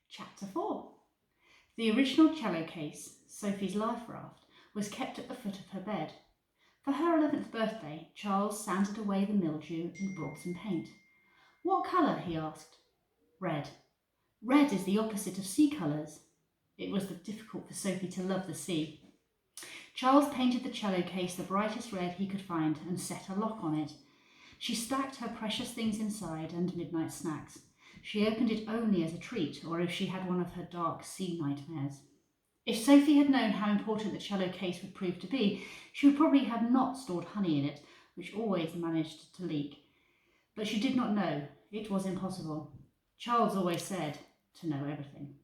Chapter 4. The original cello case, Sophie's life raft, was kept at the foot of her bed. For her 11th birthday, Charles sanded away the mildew and brought some paint. "What colour?" he asked. "Red. Red is the opposite of sea colours." It was difficult for Sophie to love the sea. Charles painted the cello case the brightest red he could find and set a lock on it. She stacked her precious things inside and midnight snacks. She opened it only as a treat, or if she had one of her dark sea nightmares. If Sophie had known how important the cello case would prove to be, she would probably have not stored honey in it, which always managed to leak. But she did not know. It was impossible. Charles always said to know everything.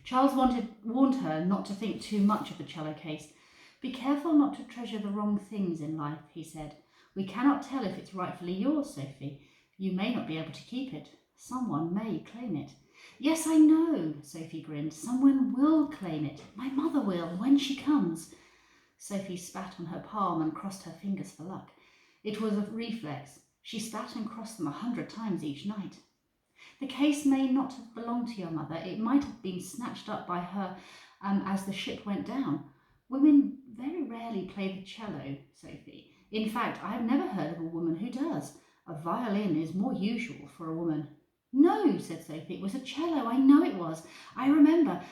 Charles warned her not to think too much of the cello case. "Be careful not to treasure the wrong things in life," he said. "We cannot tell if it's rightfully yours, Sophie. You may not be able to keep it. Someone may claim it." "Yes, I know," Sophie grinned. "Someone will claim it. My mother will, when she comes." Sophie spat on her palm and crossed her fingers for luck. It was a reflex. She spat and crossed them 100 times each night. "The case may not have belonged to your mother. It might have been snatched up by her as the ship went down. Women very rarely play the cello, Sophie. In fact, I have never heard of a woman who does. A violin is more usual for a woman." "No," said Sophie, "it was a cello. I know it was. I remember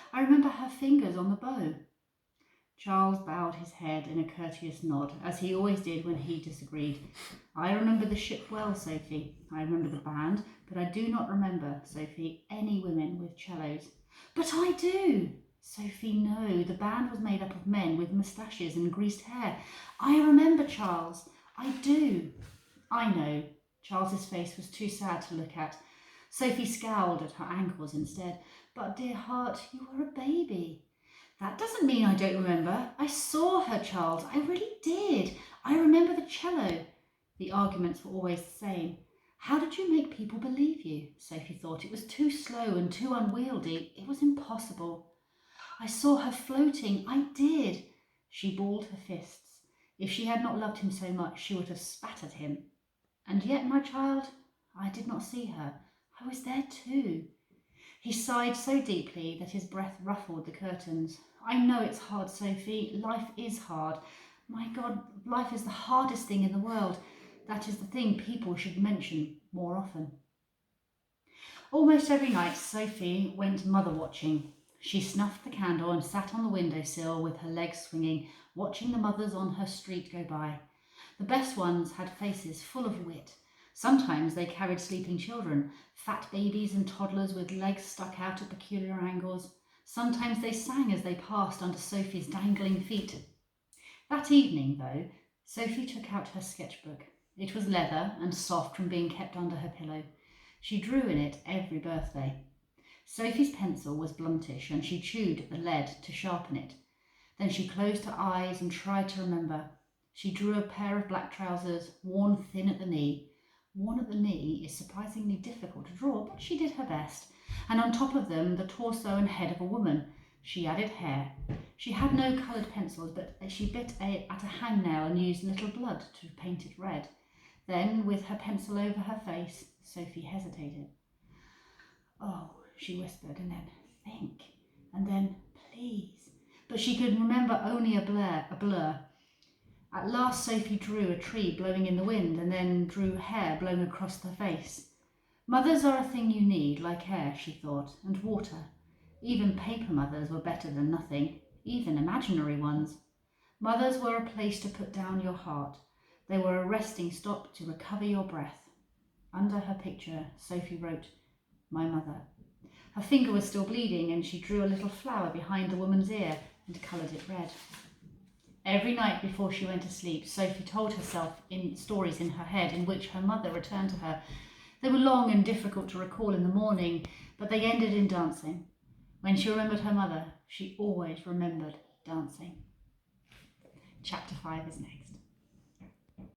her fingers on the bow." Charles bowed his head in a courteous nod, as he always did when he disagreed. "I remember the ship well, Sophie. I remember the band, but I do not remember, Sophie, any women with cellos." "But I do." "Sophie, no. The band was made up of men with moustaches and greased hair. I remember, Charles. I do." "I know." Charles's face was too sad to look at. Sophie scowled at her ankles instead. "But, dear heart, you were a baby." "That doesn't mean I don't remember. I saw her, Charles. I really did. I remember the cello." The arguments were always the same. How did you make people believe you? Sophie thought. It was too slow and too unwieldy. It was impossible. "I saw her floating. I did." She balled her fists. If she had not loved him so much, she would have spat at him. "And yet, my child, I did not see her. I was there too." He sighed so deeply that his breath ruffled the curtains. "I know it's hard, Sophie. Life is hard. My God, life is the hardest thing in the world. That is the thing people should mention more often." Almost every night, Sophie went mother watching. She snuffed the candle and sat on the windowsill with her legs swinging, watching the mothers on her street go by. The best ones had faces full of wit. Sometimes they carried sleeping children, fat babies and toddlers with legs stuck out at peculiar angles. Sometimes they sang as they passed under Sophie's dangling feet. That evening, though, Sophie took out her sketchbook. It was leather and soft from being kept under her pillow. She drew in it every birthday. Sophie's pencil was bluntish and she chewed at the lead to sharpen it. Then she closed her eyes and tried to remember. She drew a pair of black trousers, worn thin at the knee. Worn at the knee is surprisingly difficult to draw, but she did her best. And on top of them, the torso and head of a woman. She added hair. She had no coloured pencils, but she bit at a hangnail and used little blood to paint it red. Then, with her pencil over her face, Sophie hesitated. "Oh," she whispered, and then, "think," and then, "please." But she could remember only a blur. At last Sophie drew a tree blowing in the wind and then drew hair blowing across her face. Mothers are a thing you need, like air, she thought, and water. Even paper mothers were better than nothing, even imaginary ones. Mothers were a place to put down your heart. They were a resting stop to recover your breath. Under her picture, Sophie wrote, "My mother." Her finger was still bleeding and she drew a little flower behind the woman's ear and coloured it red. Every night before she went to sleep, Sophie told herself stories in her head in which her mother returned to her. They were long and difficult to recall in the morning, but they ended in dancing. When she remembered her mother, she always remembered dancing. Chapter 5 is next.